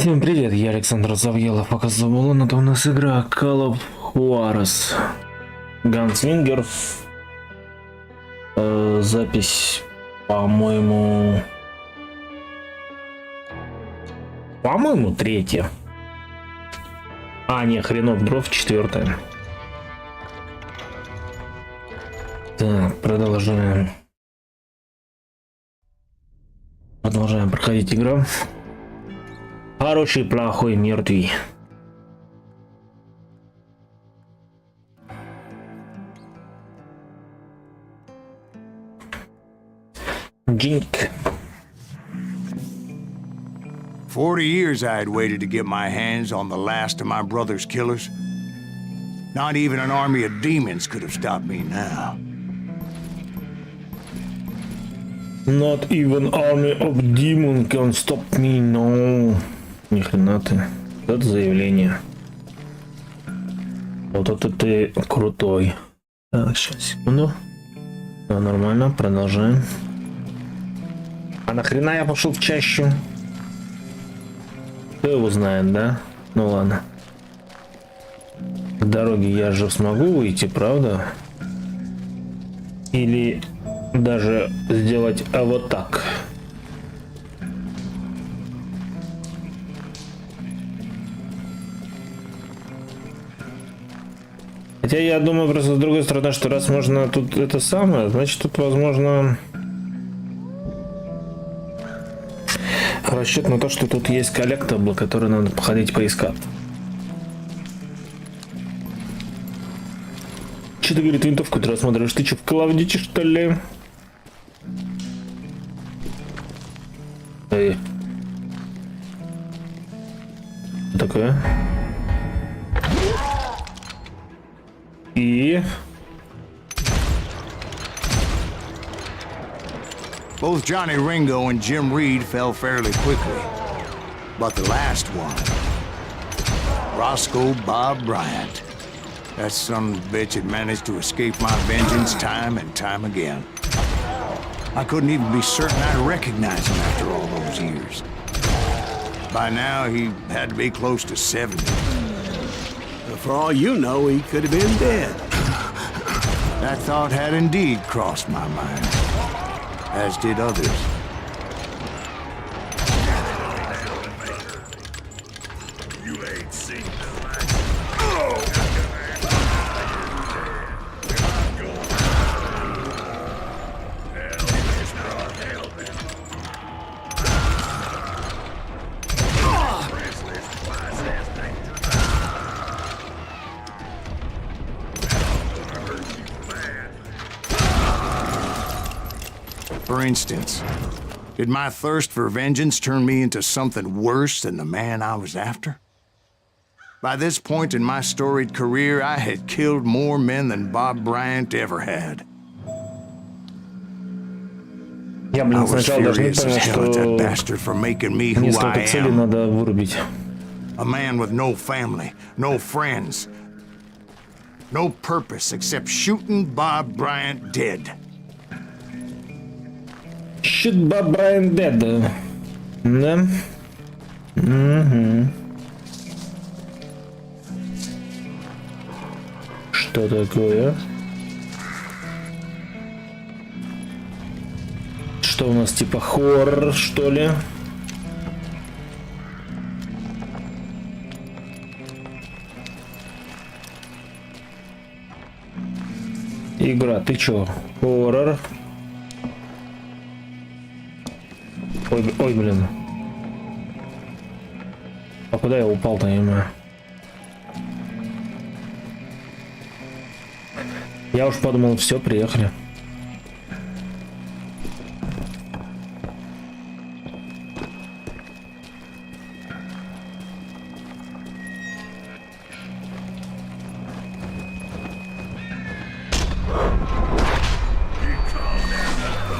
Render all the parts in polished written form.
Всем привет, я Александр Завьялов. Пока забыла, но у нас игра Call of Juarez. Gunslinger. Запись, по-моему, третья. А, не, хренов дров, четвертая. Так, продолжаем. Продолжаем проходить игру. Хороший, плохой, мертвый. Джинк. 40 years I had waited to get my hands on the last of my brother's killers. Not even an army of demons could have stopped me now. Not even army of demons can stop me, no. Ни хрена ты. Вот это заявление. Вот это ты крутой. Так, сейчас, секунду. Да, нормально, продолжаем. А нахрена я пошел в чащу? Кто его знает, да? Ну ладно. К дороге я же смогу выйти, правда? Или даже сделать вот так. Хотя я думаю просто с другой стороны, что раз можно тут это самое, значит тут возможно расчет на то, что тут есть коллектабл, который надо походить поискать. Че ты, говорит, винтовку ты рассматриваешь? Ты что, в Call of Duty, что ли? Эй. Что такое? И... Both Johnny Ringo and Jim Reed fell fairly quickly. But the last one, Roscoe Bob Bryant, that son of a bitch had managed to escape my vengeance time and time again. I couldn't even be certain I'd recognize him after all those years. By now, he had to be close to 70. For all you know, he could have been dead. That thought had indeed crossed my mind, as did others. You ain't seen For instance, did my thirst for vengeance turn me into something worse than the man I was after? By this point in my storied career, I had killed more men than Bob Bryant ever had. Я, блин, сначала даже не понял, что несколько целей надо вырубить. A man with no family, no friends, no purpose except shooting Bob Bryant dead. Shoot Bob Bryant dead. Да? Угу. Что такое? Что у нас, типа хоррор, что ли? Игра, ты чё? Хоррор. Ой, блин. А куда я упал-то, не знаю. Я уж подумал, все, приехали.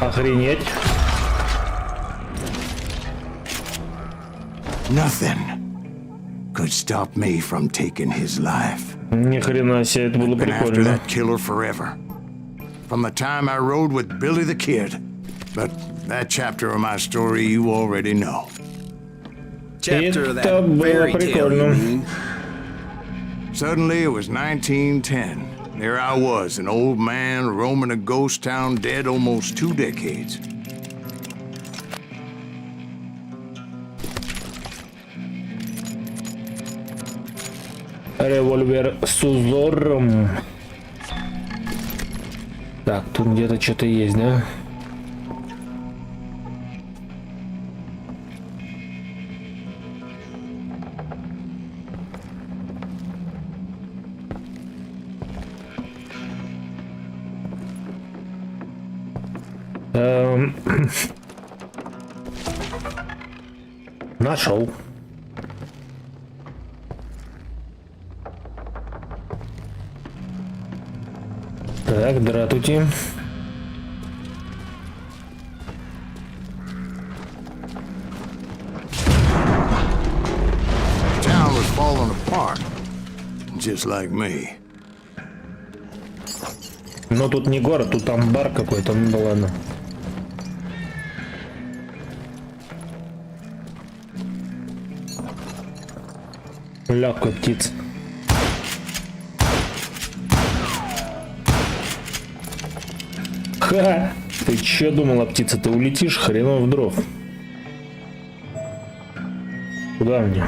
Охренеть. Nothing could stop me from taking his life. Ни хрена себе, это было прикольно. That killer forever. From the time I rode with Billy the Kid. But that chapter of my story you already know. chapter of Это that было fairy tale, you прикольно. mean? Suddenly it was 1910. There I was, an old man roaming a ghost town dead almost 2 decades. Револьвер с узором. Так, тут где-то что-то есть, да? Нашел. Так, здравствуйте. Town was falling apart, just like me. Но тут не город, тут амбар какой-то, ну да ладно. Легкая птица. Ха! Ты чё думала, птица, ты улетишь? Хренов дров. Куда мне?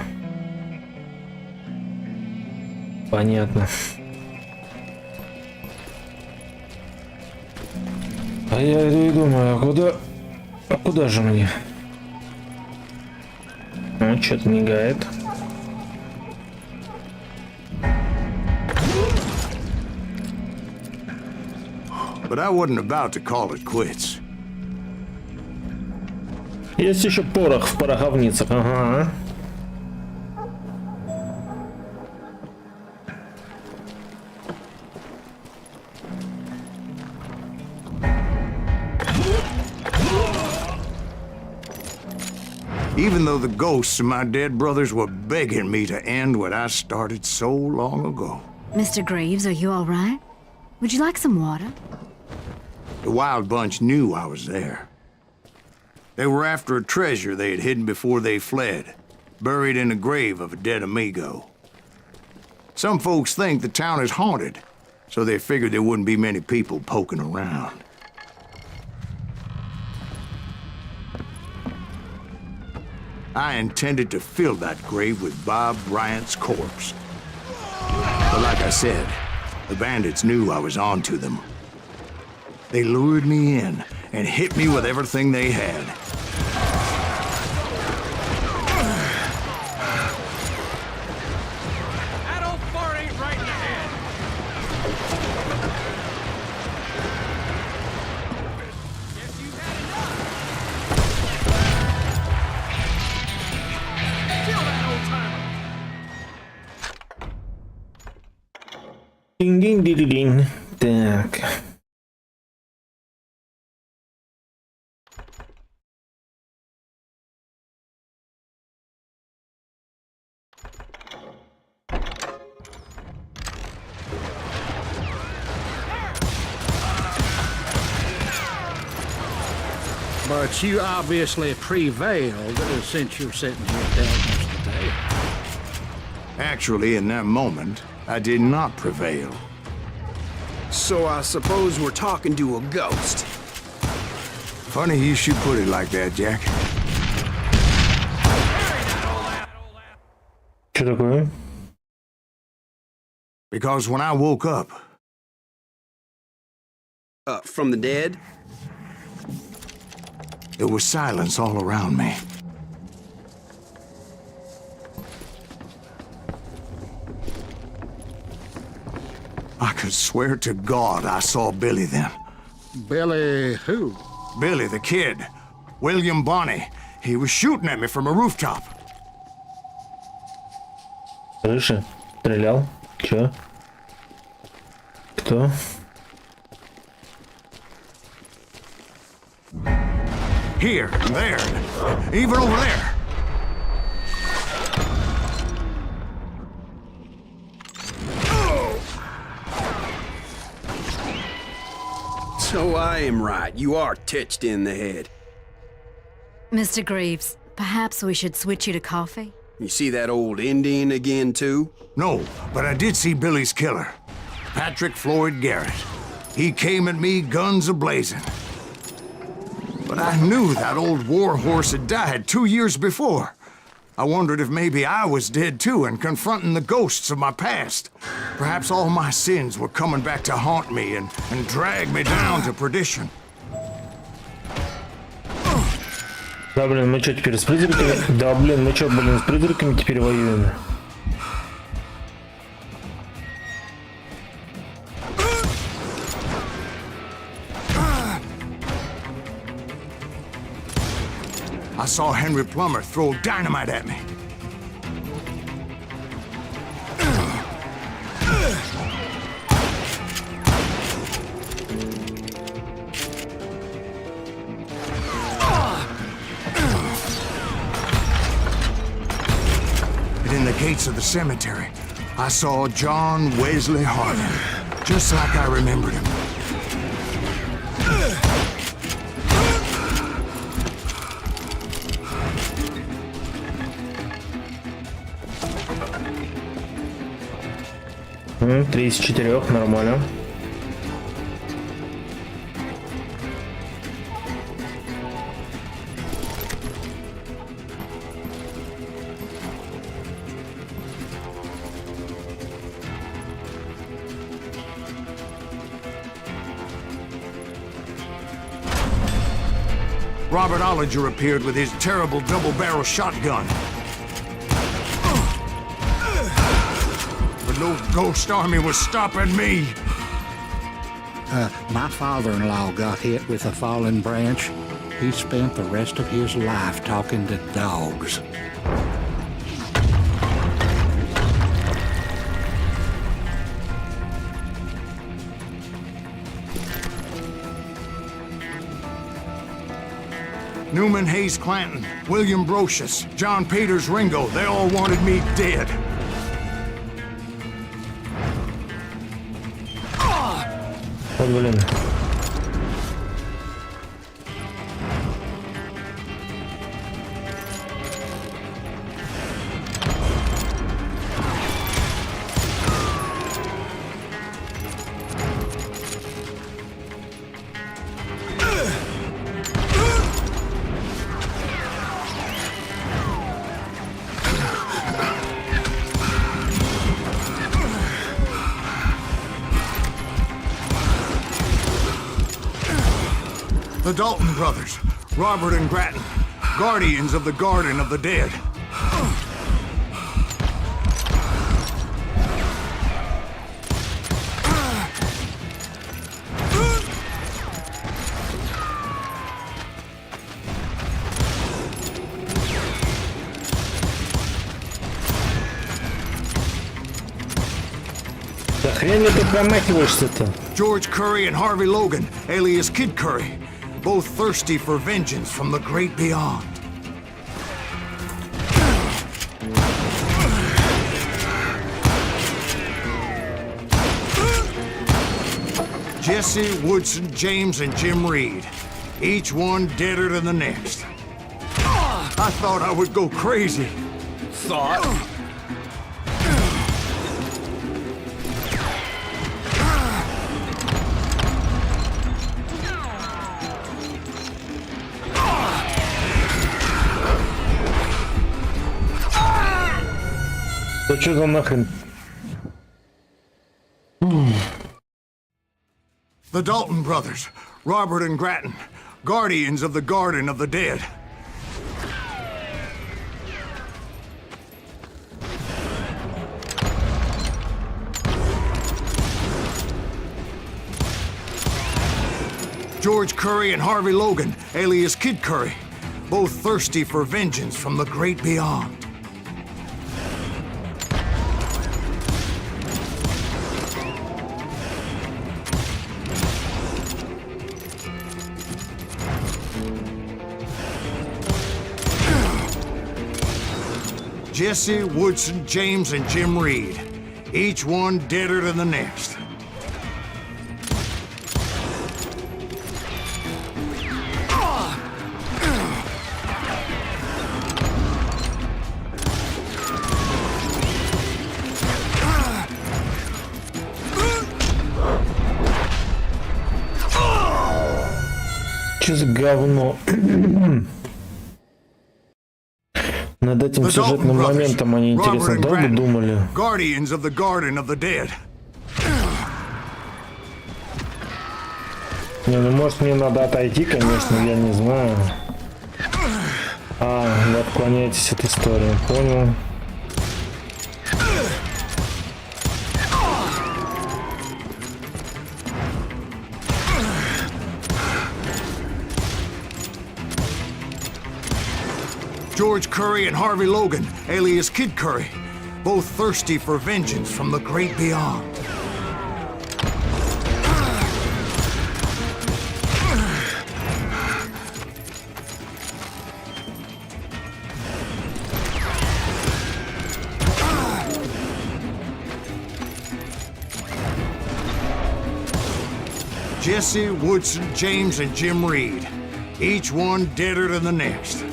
Понятно. А я иду и думаю, а куда же мне? Ну, что-то мигает. But I wasn't about to call it quits. Есть еще порох в пороховницах, ага. Even though the ghosts of my dead brothers were begging me to end what I started so long ago. Mr. Graves, are you all right? Would you like some water? The Wild Bunch knew I was there. They were after a treasure they had hidden before they fled, buried in the grave of a dead amigo. Some folks think the town is haunted, so they figured there wouldn't be many people poking around. I intended to fill that grave with Bob Bryant's corpse. But like I said, the bandits knew I was onto them. They lured me in and hit me with everything they had. That old fart ain't right in the head. Guess you've had enough. Kill that old timer. Динь-динь-динь-динь. Так. But you obviously prevailed since you're sitting here telling us today. Actually, in that moment, I did not prevail. So I suppose we're talking to a ghost. Funny you should put it like that, Jack. Что такое? Because when I woke up, From the dead? there was silence all around me. I could swear to God I saw Billy then. Billy who? Billy, the kid. William Bonney. He was shooting at me from a rooftop. Крыша? Стрелял? Чё? Кто? Here, and there, and even over there. So I am right. You are titched in the head. Mr. Graves, Perhaps we should switch you to coffee? You see that old Indian again, too? No, but I did see Billy's killer, Patrick Floyd Garrett. He came at me guns a-blazing. But I knew that old war horse had died 2 years before. I wondered if maybe I was dead too and confronting the ghosts of my past. Perhaps all my sins were coming back to haunt me and drag me down to perdition. Да, блин, мы что теперь с призраками? Да, блин, мы что, блин, с призраками теперь воюем? I saw Henry Plummer throw dynamite at me. And in the gates of the cemetery, I saw John Wesley Hardin, just like I remembered him. Три из 4, нормально. Robert Ollinger appeared with his terrible double-barrel shotgun. But no ghost army was stopping me. My father-in-law got hit with a fallen branch. He spent the rest of his life talking to dogs. Newman Hayes Clanton, William Brocious, John Peters Ringo, they all wanted me dead. Вот, блин. The Dalton brothers, Robert and Grattan, guardians of the Garden of the Dead. Да хрен ли ты промахиваешься-то? George Curry and Harvey Logan, alias Kid Curry, both thirsty for vengeance from the great beyond. Jesse, Woodson, James, and Jim Reed, each one deader than the next. I thought I would go crazy. Thought? Да что за нахрен? The Dalton brothers, Robert and Grattan, guardians of the Garden of the Dead. George Curry and Harvey Logan, alias Kid Curry, both thirsty for vengeance from the great beyond. Jesse, Woodson, James, and Jim Reed, each one deader than the next. Че за говно? Над этим сюжетным моментом они, интересно, долго думали? Guardians of the Garden of the Dead. Не, ну может мне надо отойти, конечно, я не знаю. А, вы отклоняетесь от истории, понял. George Curry and Harvey Logan, alias Kid Curry, both thirsty for vengeance from the great beyond. Jesse, Woodson, James, and Jim Reed, each one deader than the next.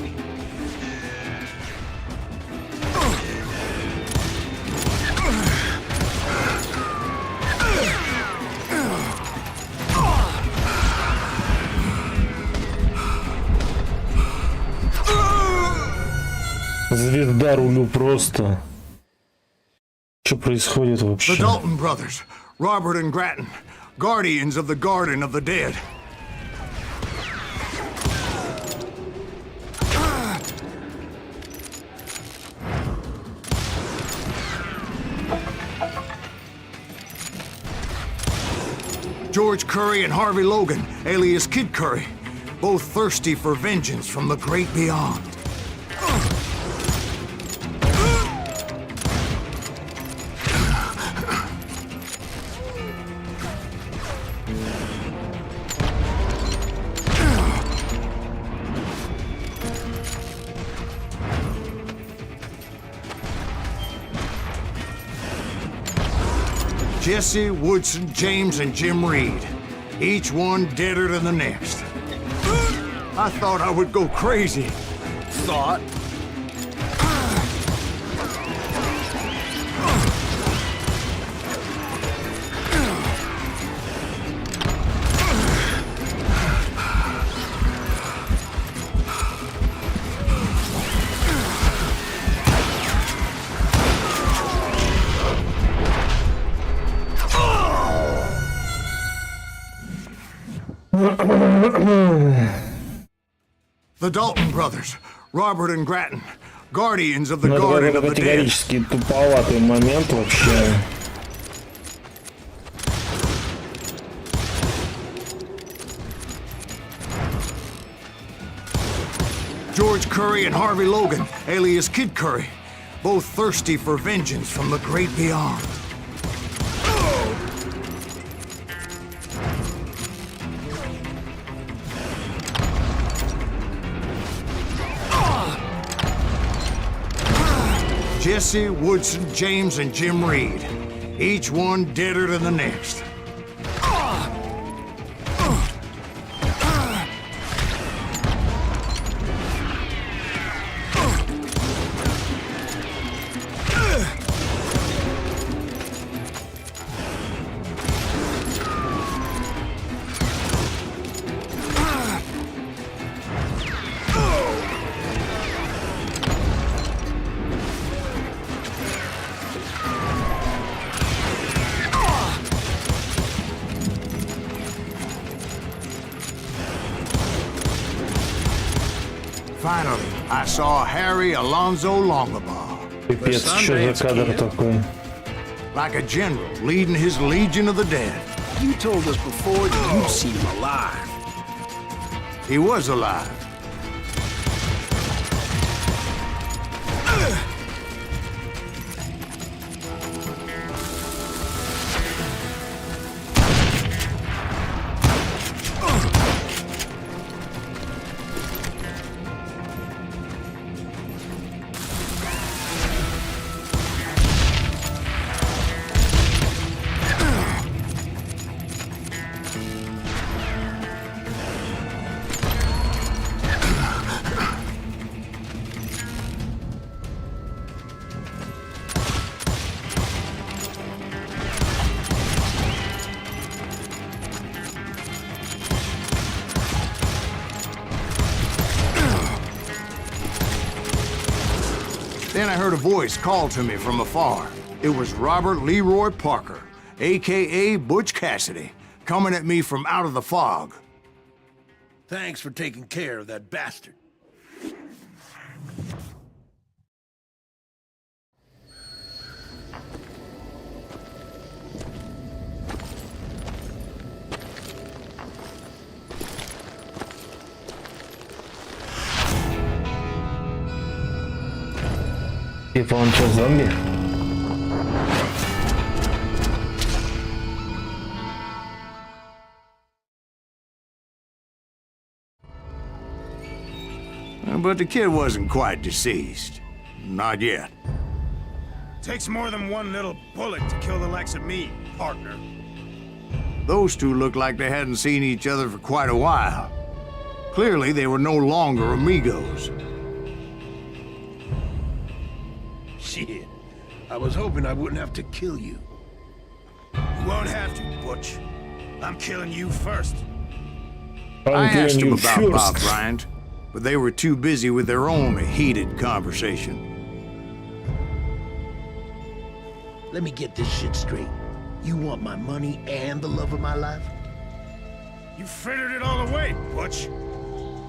Звезда рулю просто. Что происходит The вообще? Dalton brothers, Robert and Grattan, guardians of the Garden of the Dead. George Curry and Harvey Logan, alias Kid Curry, both thirsty for vengeance from the great beyond. Jesse, Woodson, James, and Jim Reed, each one deader than the next. I thought I would go crazy. Thought. The Dalton brothers, Robert and Grattan, guardians of the Ну, это Garden какой-то of the Dead. категорически туповатый момент вообще. George Curry and Harvey Logan, alias Kid Curry, both thirsty for vengeance from the great beyond. Jesse, Woodson, James, and Jim Reed, each one deader than the next. Finally, I saw Harry Alonzo Longabaugh, Пипец, что за кадр такой? like a general leading his legion of the dead. You told us before that you'd seen him alive. He was alive. Then I heard a voice call to me from afar. It was Robert Leroy Parker, a.k.a. Butch Cassidy, coming at me from out of the fog. Thanks for taking care of that bastard. Типа он что, зомби? But the kid wasn't quite deceased. Not yet. Takes more than one little bullet to kill the likes of me, partner. Those two looked like they hadn't seen each other for quite a while. Clearly, they were no longer amigos. Shit. I was hoping I wouldn't have to kill you. You won't have to, Butch. I'm killing you first. I asked them about Bob Bryant, but they were too busy with their own heated conversation. Let me get this shit straight. You want my money and the love of my life? You frittered it all away, Butch.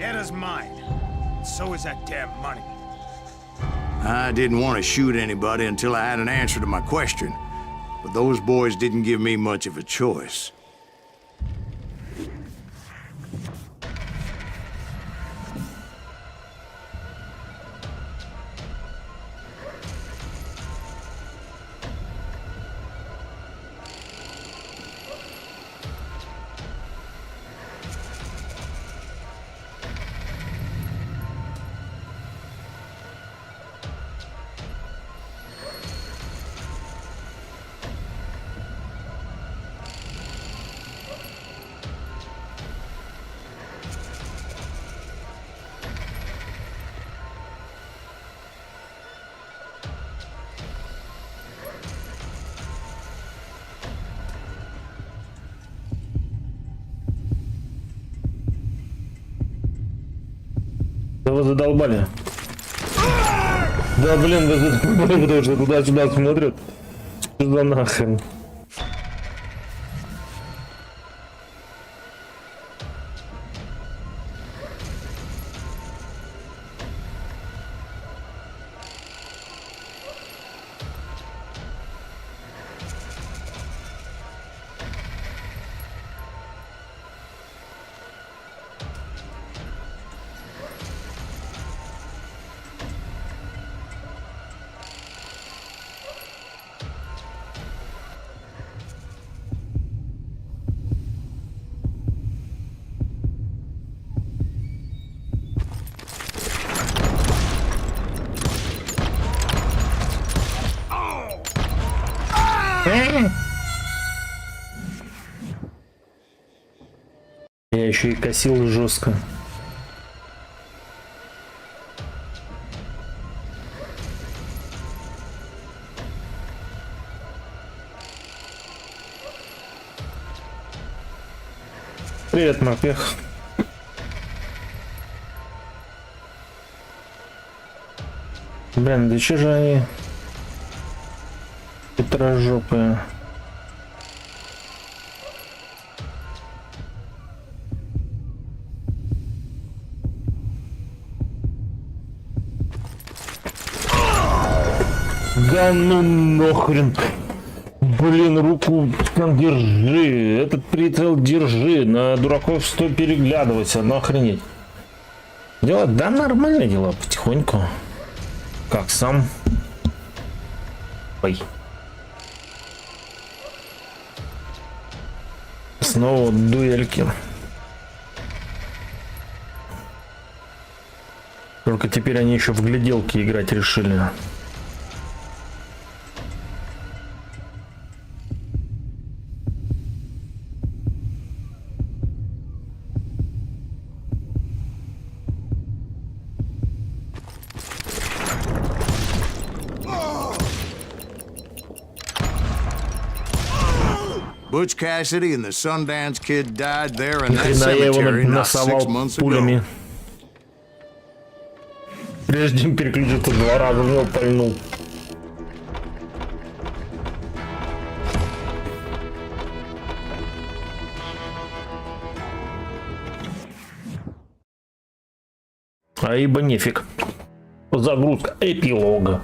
Anna's mine. So is that damn money. I didn't want to shoot anybody until I had an answer to my question, but those boys didn't give me much of a choice. Да вы задолбали. Да блин, вы задолбали, потому что туда-сюда смотрят. Что за нахрен? Я еще и косил жестко. Привет, морпех. Блин, да че же они хитрожопые. Да ну нахрен. Блин, руку там держи. Этот прицел держи. На дураков стоит переглядываться. Ну охренеть. Дела, да, нормальные дела. Потихоньку. Как сам. Ой. Снова дуэльки. Только теперь они еще в гляделки играть решили. Butch Cassidy and the Sundance Kid died there in Ни that хрена я его cemetery not насовал 6 months пулями. ago. Прежде чем переключиться 2 раза в него пальнул. А ибо нефиг. Загрузка эпилога.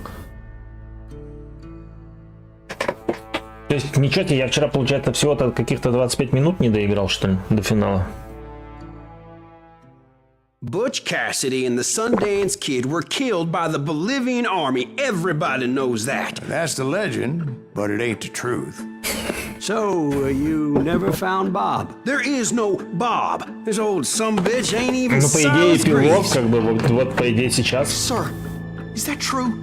То есть ничего себе, я вчера, получается, всего-то каких-то 25 минут не доиграл, что ли, до финала. Butch Cassidy and the Sundance Kid were killed by the Bolivian army. Everybody knows that. That's the legend, but it ain't the truth. So, you never found Bob? There is no Bob. This old sumbitch ain't even Ну, по идее, Sal's эпилог, grease. как бы, вот по идее, сейчас. Sir, is that true?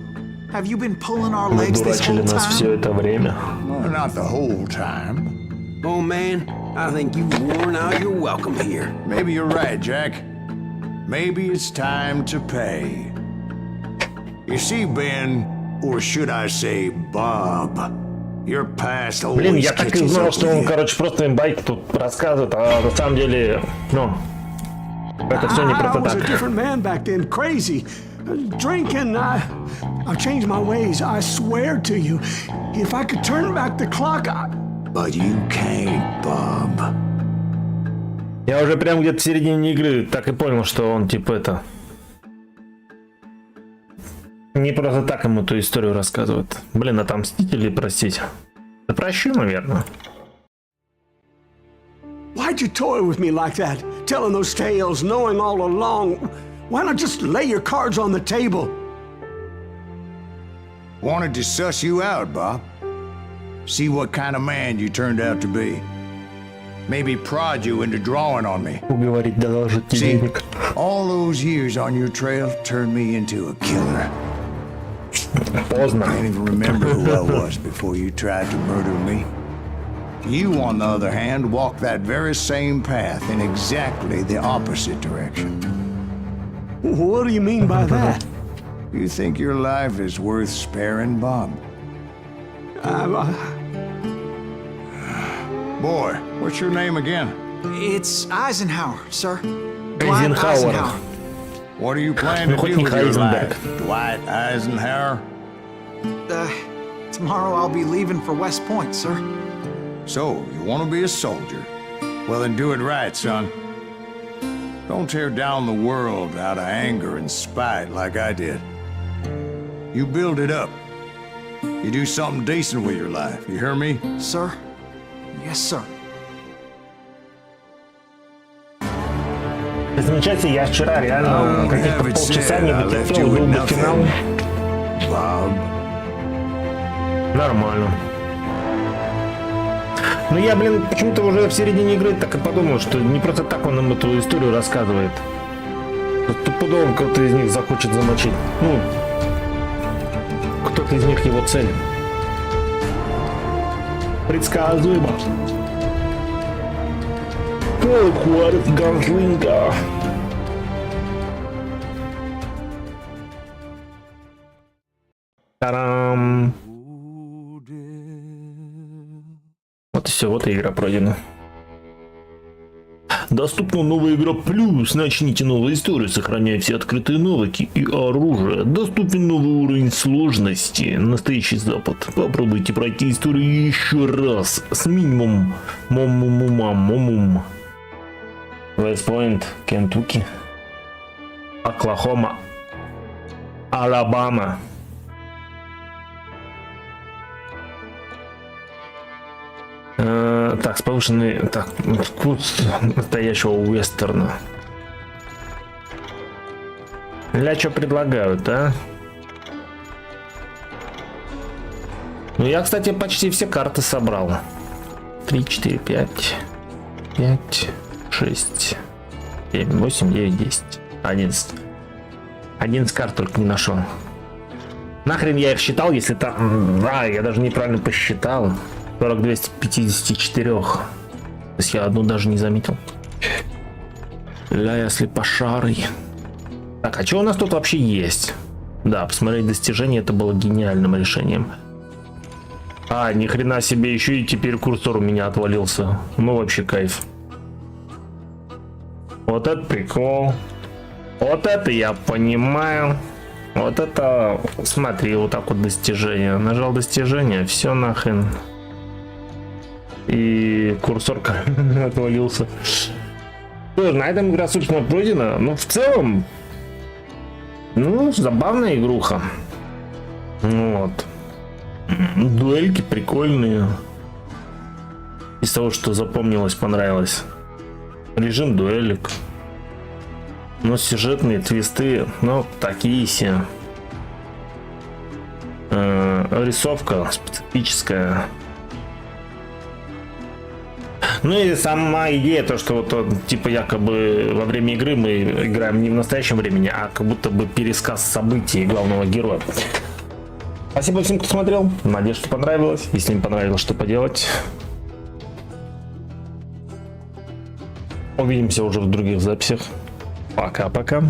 Have you been pulling our Мы legs this дурачили whole нас все time? это время. Well, not the whole time. Oh man, I think you've worn out your welcome here. Maybe you're right, Jack. Maybe it's time to pay. You see, Ben, or should I say Bob, your past Блин, always я так и catches знал, up что with он, you. короче, просто им байк тут рассказывает, а на самом деле, ну, это все не I просто was a так. different man back then, crazy. Drinking, I've changed my ways, I swear to you. If I could turn back the clock, But you can't, Bob. Я уже прям где-то в середине игры так и понял, что он типа это... Не просто так ему эту историю рассказывают. Блин, отомстить или простить? Да прощу, наверное. why'd you toy with me like that? Telling those tales, knowing all along. Why not just lay your cards on the table? Wanted to suss you out, Bob. See what kind of man you turned out to be. Maybe prod you into drawing on me. Уговорить, доложить See, денег. all those years on your trail turned me into a killer. Поздно. I can't even remember who I was before you tried to murder me. You, on the other hand, walked that very same path in exactly the opposite direction. What do you mean by that? You think your life is worth sparing, Bob? Boy, what's your name again? It's Eisenhower, sir. Dwight Eisenhower. What are you planning to хоть do не with your Heisenberg. life, Dwight Eisenhower? Tomorrow I'll be leaving for West Point, sir. So, you want to be a soldier? Well, then do it right, son. Don't tear down the world out of anger and spite like I did. You build it up. You do something decent with your life. You hear me? Sir? Yes, sir. Замечательно, я вчера реально каких-то полчаса не дотянул, был до финала. Bob. Нормально. Ну я, блин, почему-то уже в середине игры так и подумал, что не просто так он нам эту историю рассказывает. Стопудово кто-то из них захочет замочить. Ну, кто-то из них его цель. Предсказуемо. Ой, Juarez, Gunslinger. Тарам. Вот и все, вот и игра пройдена. Доступна новая игра плюс. Начните новую историю, сохраняя все открытые навыки и оружие. Доступен новый уровень сложности. Настоящий Запад. Попробуйте пройти историю еще раз. С минимум момум. Вест-Пойнт, Кентукки, Оклахома, Алабама. Так, с повышенной... Так, вкус настоящего уэстерна. Ля, что предлагают, а? Ну, я, кстати, почти все карты собрал. 3, 4, 5, 5, 6, 7, 8, 9, 10, 11. 11 карт только не нашел. Нахрен я их считал, если там... Да, я даже неправильно посчитал. 40 254. То есть я одну даже не заметил. Ля, я слепошарый. Так, а что у нас тут вообще есть? Да, посмотреть достижения, это было гениальным решением. А, ни хрена себе, еще и теперь курсор у меня отвалился. Ну вообще кайф. Вот это прикол. Вот это я понимаю. Вот это, смотри, вот так вот достижение. Нажал достижение, все нахрен. И курсор отвалился. Что ж, на этом игра, собственно, пройдена. Ну, в целом, ну, забавная игруха. Вот. Дуэльки прикольные. Из того, что запомнилось, понравилось. Режим дуэлек. Но сюжетные твисты, ну, такие себе. Рисовка специфическая. Ну и сама идея, то, что вот типа якобы во время игры мы играем не в настоящем времени, а как будто бы пересказ событий главного героя. Спасибо всем, кто смотрел. Надеюсь, что понравилось. Если не понравилось, что поделать. Увидимся уже в других записях. Пока-пока.